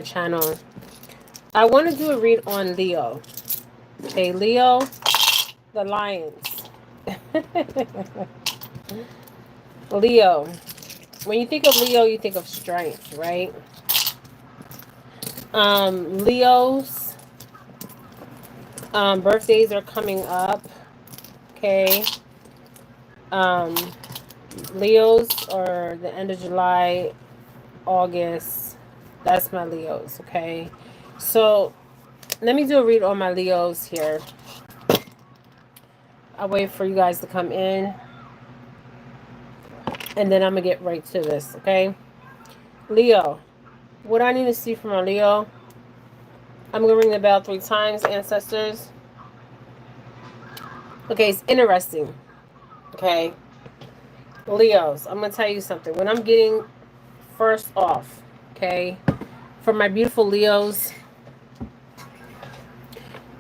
channel. I want to do a read on Leo. Okay, Leo, the Lions. Leo. When you think of Leo, you think of strength, right? Leo's birthdays are coming up. Okay. Um, Leo's are the end of July, August. That's my Leo's. Okay. So let me do a read on my Leo's here. I'll wait for you guys to come in, and then I'm gonna get right to this. Okay. Leo. What I need to see from a Leo. I'm gonna ring the bell 3 times, ancestors. Okay, it's interesting. Okay. Leos, I'm gonna tell you something. When I'm getting first off, okay, for my beautiful Leos,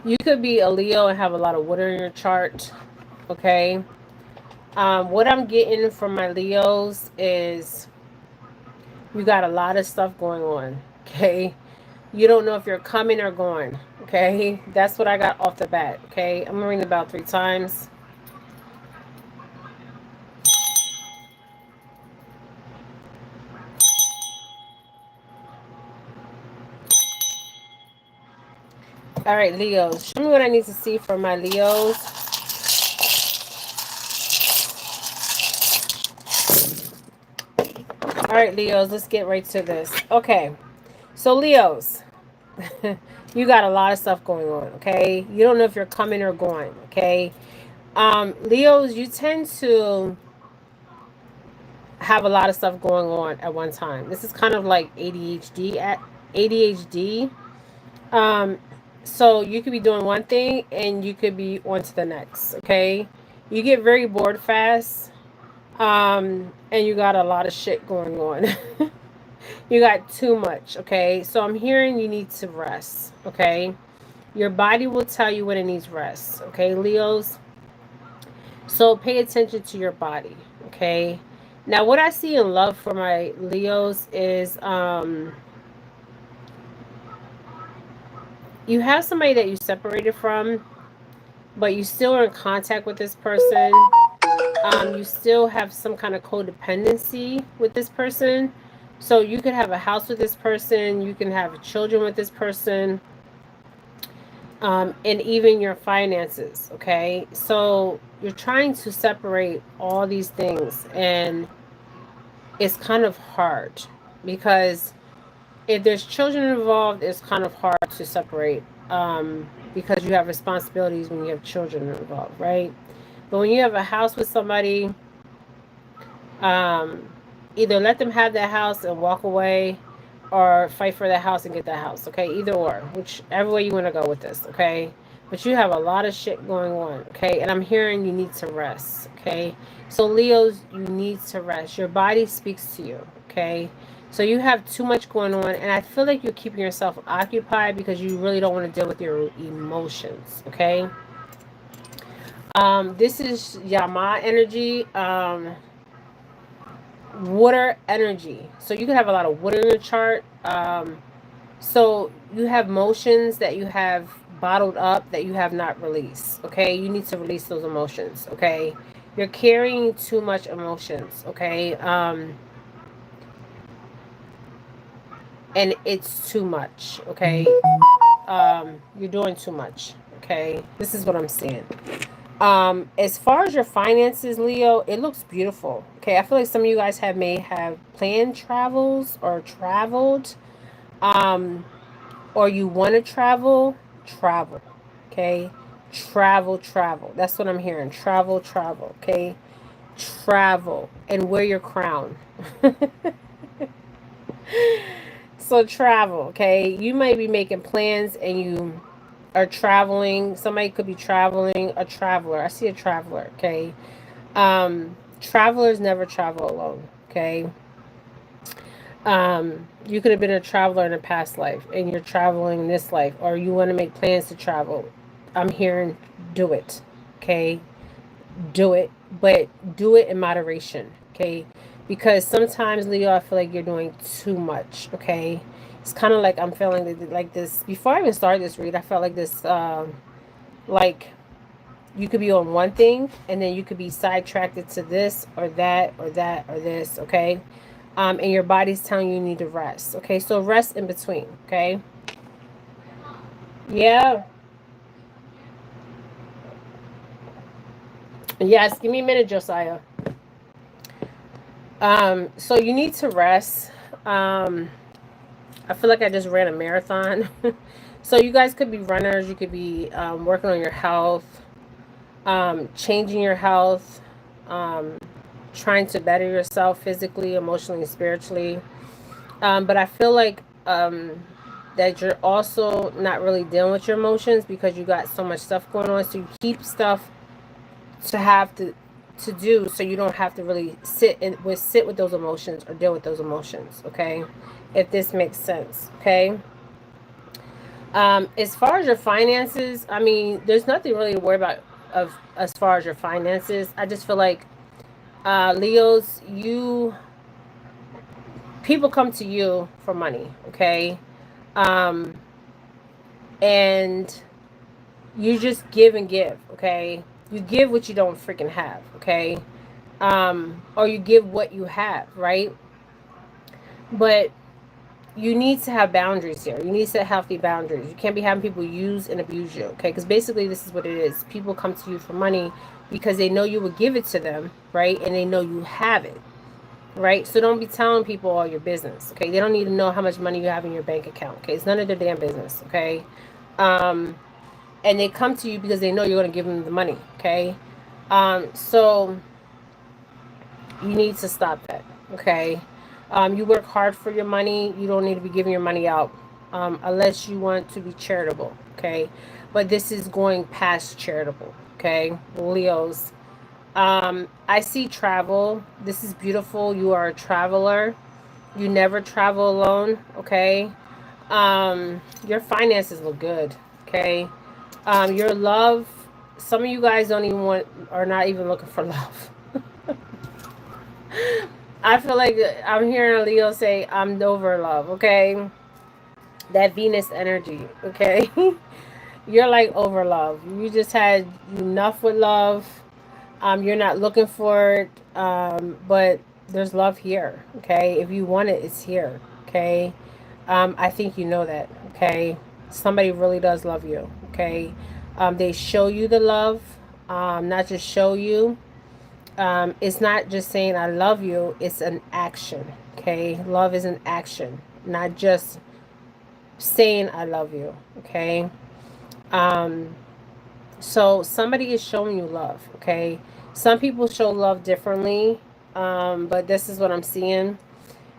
you could be a Leo and have a lot of water in your chart. Okay. What I'm getting from my Leos is you got a lot of stuff going on. Okay. You don't know if you're coming or going. Okay. That's what I got off the bat. Okay. I'm gonna ring the bell 3 times. All right, Leos. Show me what I need to see from my Leos. All right, Leos. Let's get right to this. Okay. So, Leos, you got a lot of stuff going on. Okay. You don't know if you're coming or going. Okay. Leos, you tend to have a lot of stuff going on at one time. This is kind of like ADHD. Um, so you could be doing one thing and you could be on to the next. Okay, you get very bored fast. And you got a lot of shit going on. You got too much. Okay, so I'm hearing you need to rest. Okay, your body will tell you when it needs rest. Okay, Leos. So pay attention to your body. Okay. Now, what I see in love for my Leos is you have somebody that you separated from, but you still are in contact with this person. You still have some kind of codependency with this person. So you could have a house with this person, you can have children with this person, and even your finances. Okay. So you're trying to separate all these things, and it's kind of hard because if there's children involved, it's kind of hard to separate because you have responsibilities when you have children involved, right? But when you have a house with somebody, um, either let them have that house and walk away or fight for that house and get that house, okay? Either or, whichever way you want to go with this, okay? But you have a lot of shit going on, okay? And I'm hearing you need to rest, okay? So, Leos, you need to rest. Your body speaks to you, okay? So you have too much going on, and I feel like you're keeping yourself occupied because you really don't want to deal with your emotions, okay? This is Yama energy. Water energy. So you could have a lot of water in your chart. So you have motions that you have bottled up that you have not released. Okay, you need to release those emotions. Okay, you're carrying too much emotions. Okay, and it's too much. Okay, you're doing too much. Okay, this is what I'm saying. As far as your finances, Leo, it looks beautiful. Okay, I feel like some of you guys may have planned travels or traveled, um, or you want to travel. Okay, travel. That's what I'm hearing. Travel. Okay, travel and wear your crown. So travel. Okay, you might be making plans and you are traveling. Somebody could be traveling. A traveler. I see a traveler. Okay. Travelers never travel alone. Okay. You could have been a traveler in a past life and you're traveling in this life, or you want to make plans to travel. I'm hearing do it. Okay. Do it, but do it in moderation. Okay. Because sometimes, Leo, I feel like you're doing too much. Okay. It's kind of like I'm feeling like this. Before I even started this read, I felt like this, like you could be on one thing and then you could be sidetracked to this or that or that or this, okay? And your body's telling you need to rest, okay? So rest in between, okay? Yeah. Yes, give me a minute, Josiah. So you need to rest. I feel like I just ran a marathon. So you guys could be runners, you could be working on your health, changing your health, um, trying to better yourself physically, emotionally, and spiritually. But I feel like that you're also not really dealing with your emotions because you got so much stuff going on. So you keep stuff to have to do so you don't have to really sit with those emotions or deal with those emotions, okay? If this makes sense, okay? As far as your finances, I mean, there's nothing really to worry about of as far as your finances. I just feel like Leos, you people come to you for money, okay? Um, and you just give and give, okay? You give what you don't freaking have, okay? Or you give what you have, right? But you need to have boundaries here. You need to set healthy boundaries. You can't be having people use and abuse you, okay? Because basically, this is what it is. People come to you for money because they know you will give it to them, right? And they know you have it, right? So don't be telling people all your business, okay? They don't need to know how much money you have in your bank account, okay? It's none of their damn business, okay? Um, and they come to you because they know you're going to give them the money, okay? So you need to stop that, okay? You work hard for your money. You don't need to be giving your money out unless you want to be charitable, okay? But this is going past charitable, okay? Leos. I see travel. This is beautiful. You are a traveler. You never travel alone, okay? Your finances look good, okay? Your love, some of you guys don't even want, are not even looking for love. I feel like I'm hearing a Leo say, I'm over love, okay? That Venus energy, okay? You're like over love. You just had enough with love. You're not looking for it, but there's love here, okay? If you want it, it's here, okay? I think you know that, okay? Somebody really does love you, okay? They show you the love, not just show you. It's not just saying I love you, it's an action, okay? Love is an action, not just saying I love you, okay? Um, so somebody is showing you love, okay? Some people show love differently, but this is what I'm seeing.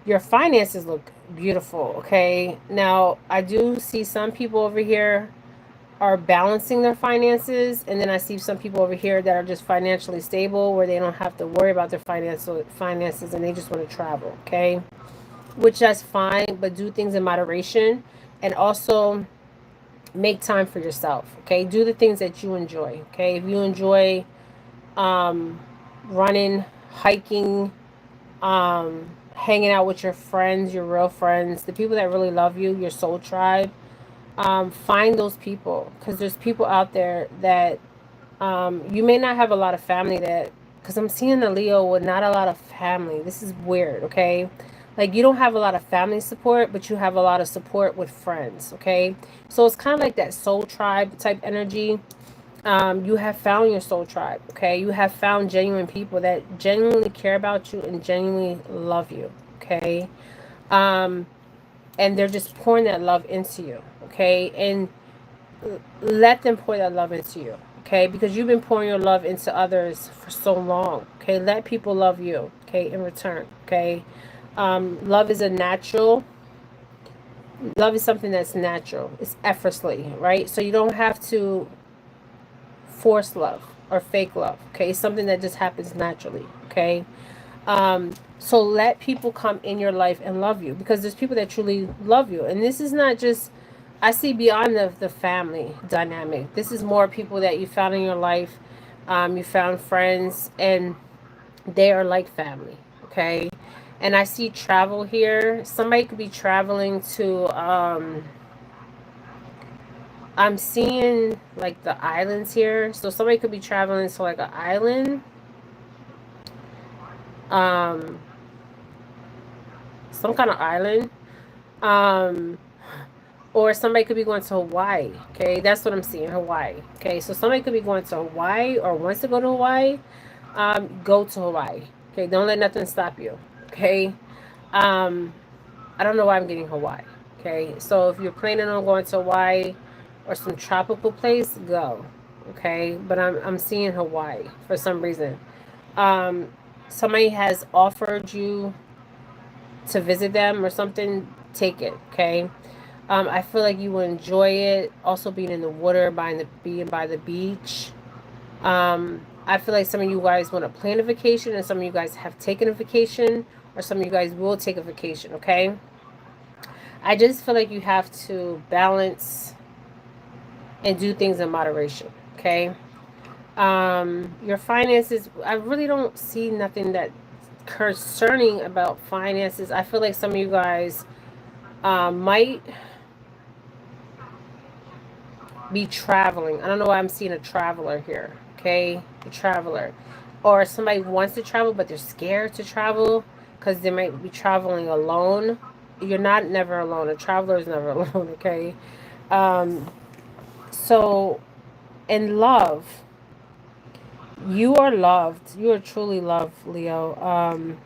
Your finances look beautiful, okay? Now, I do see some people over here are balancing their finances, and then I see some people over here that are just financially stable where they don't have to worry about their finances and they just want to travel, okay? Which that's fine, but do things in moderation and also make time for yourself, okay? Do the things that you enjoy, okay? If you enjoy um running, hiking, hanging out with your friends, your real friends, the people that really love you, your soul tribe, find those people because there's people out there that you may not have a lot of family that, because I'm seeing a Leo with not a lot of family. This is weird, okay? Like you don't have a lot of family support, but you have a lot of support with friends, okay? So it's kind of like that soul tribe type energy. You have found your soul tribe, okay? You have found genuine people that genuinely care about you and genuinely love you, okay? Um, and they're just pouring that love into you, okay? And let them pour that love into you, okay? Because you've been pouring your love into others for so long, okay? Let people love you, okay, in return, okay? Love is a natural, love is something that's natural. It's effortlessly, right? So you don't have to force love or fake love, okay? It's something that just happens naturally, okay? So let people come in your life and love you because there's people that truly love you. And this is not just, I see beyond the family dynamic. This is more people that you found in your life. You found friends and they are like family, okay? And I see travel here. Somebody could be traveling to, I'm seeing like the islands here. So somebody could be traveling to like an island. Um, some kind of island. Um, or somebody could be going to Hawaii. Okay, that's what I'm seeing. Hawaii. Okay, so somebody could be going to Hawaii or wants to go to Hawaii. Go to Hawaii. Okay, don't let nothing stop you. Okay. Um, I don't know why I'm getting Hawaii. Okay, so if you're planning on going to Hawaii or some tropical place, go. Okay, but I'm seeing Hawaii for some reason. Um, somebody has offered you to visit them or something. Take it. Okay. I feel like you will enjoy it. Also, being in the water, being by the beach. I feel like some of you guys want to plan a vacation, and some of you guys have taken a vacation, or some of you guys will take a vacation. Okay. I just feel like you have to balance and do things in moderation. Okay. Your finances, I really don't see nothing that concerning about finances. I feel like some of you guys might be traveling. I don't know why I'm seeing a traveler here. Okay, a traveler, or somebody wants to travel but they're scared to travel because they might be traveling alone. You're not never alone. A traveler is never alone. Okay. Um, so in love, you are loved. You are truly loved, Leo.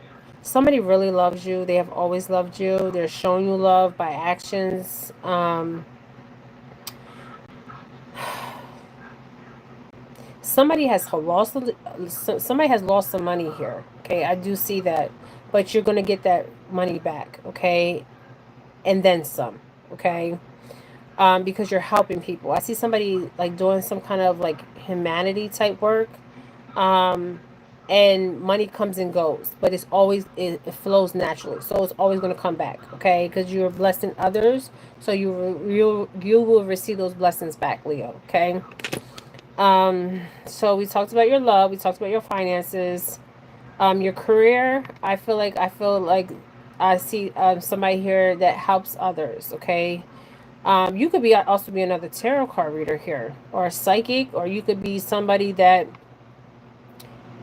Somebody really loves you. They have always loved you. They're showing you love by actions. Somebody has lost. Somebody has lost some money here. Okay, I do see that, but you're gonna get that money back. Okay, and then some. Okay. Because you're helping people. I see somebody like doing some kind of like humanity type work. Um, and money comes and goes, but it flows naturally, so it's always going to come back. Okay, because you're blessing others, so you will receive those blessings back, Leo. Okay. So we talked about your love, we talked about your finances, your career. I feel like I see somebody here that helps others. Okay. You could be also be another tarot card reader here, or a psychic, or you could be somebody that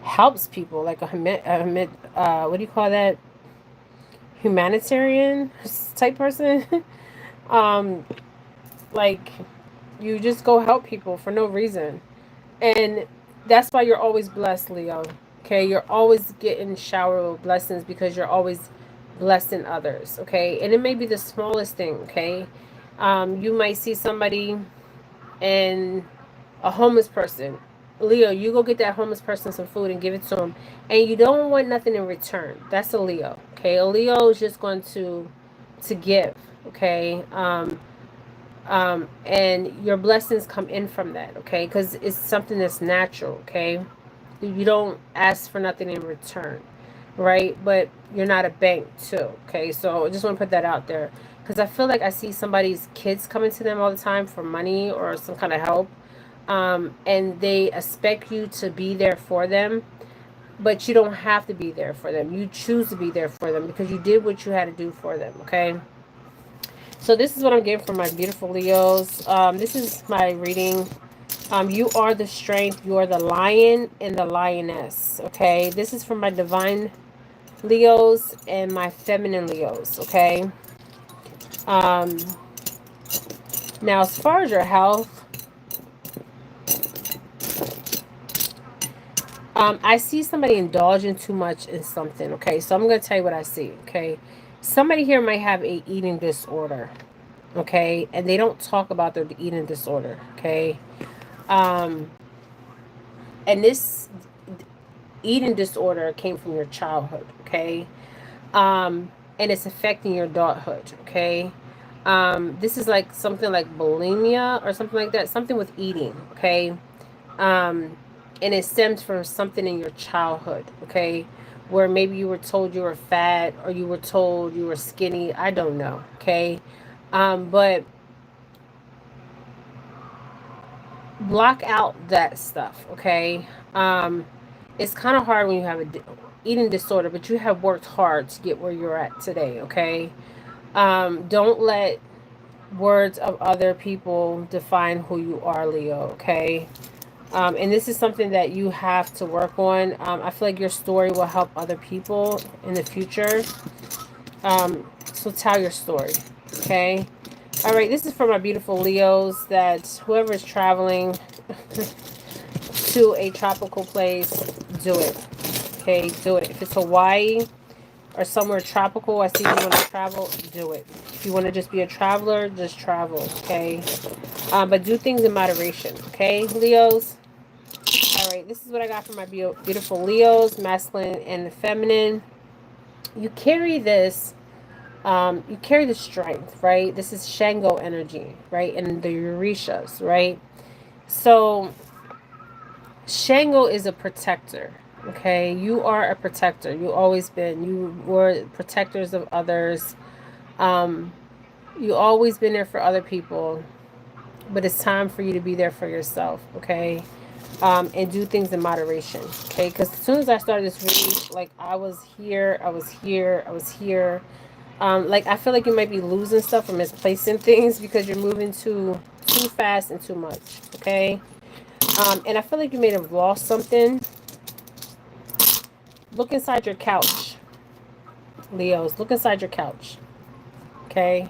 helps people, like what do you call that? Humanitarian type person. um, like you just go help people for no reason, and that's why you're always blessed, Leo. Okay, you're always getting shower with blessings because you're always blessing others. Okay, and it may be the smallest thing. Okay, you might see somebody and a homeless person. Leo, you go get that homeless person some food and give it to him, and you don't want nothing in return. That's a Leo. Okay, a Leo is just going to give. Okay, and your blessings come in from that. Okay, because it's something that's natural. Okay, you don't ask for nothing in return, right? But you're not a bank too. Okay, so I just want to put that out there because I feel like I see somebody's kids coming to them all the time for money or some kind of help, and they expect you to be there for them, but you don't have to be there for them. You choose to be there for them because you did what you had to do for them. Okay. So this is what I'm getting from my beautiful Leos. This is my reading. You are the strength. You are the lion and the lioness. Okay. This is from my divine Leos and my feminine Leos. Okay. Um, now, as far as your health, I see somebody indulging too much in something. Okay, so I'm going to tell you what I see. Okay, somebody here might have a eating disorder. Okay, and they don't talk about their eating disorder. Okay, um, and this eating disorder came from your childhood. Okay, and it's affecting your adulthood. Okay, this is like something like bulimia or something like that. Something with eating. Okay, um, and it stems from something in your childhood, okay, where maybe you were told you were fat or you were told you were skinny. I don't know, okay, but block out that stuff, okay. It's kind of hard when you have eating disorder, but you have worked hard to get where you're at today, okay? Don't let words of other people define who you are, Leo, okay? And this is something that you have to work on. I feel like your story will help other people in the future. So tell your story, okay? All right, this is for my beautiful Leos, that whoever is traveling to a tropical place, do it. Okay, do it. If it's Hawaii or somewhere tropical, I see you want to travel, do it. If you want to just be a traveler, just travel, okay? But do things in moderation, okay, Leos? All right, this is what I got for my beautiful Leos, masculine and feminine. You carry this, you carry the strength, right? This is Shango energy, right? And the Orishas, right? So Shango is a protector. Okay, you are a protector. You always been. You were protectors of others. Um, you always been there for other people, but it's time for you to be there for yourself. Okay, and do things in moderation. Okay, because as soon as I started this read, like I was here, I was here, I was here. Like I feel like you might be losing stuff or misplacing things because you're moving too fast and too much. Okay. And I feel like you may have lost something. Look inside your couch, Leos. Look inside your couch. Okay.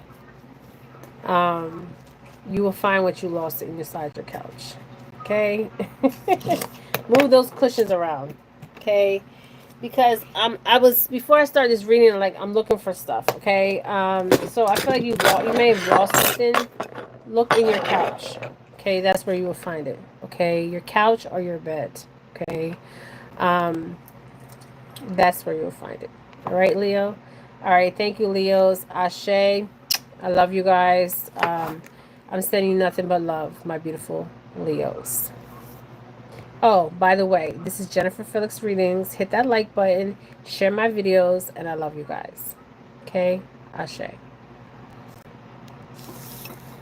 You will find what you lost inside your couch. Okay. Move those cushions around. Okay. Because I was before I started this reading, like I'm looking for stuff. Okay. So I feel like you may have lost something. Look in your couch. Okay, that's where you will find it. Okay, your couch or your bed. Okay. That's where you'll find it. All right, Leo. All right, thank you, Leos. Ashe. I love you guys. I'm sending you nothing but love, my beautiful Leos. Oh, by the way, this is Jennifer Felix Readings. Hit that like button, share my videos, and I love you guys. Okay? Ashe.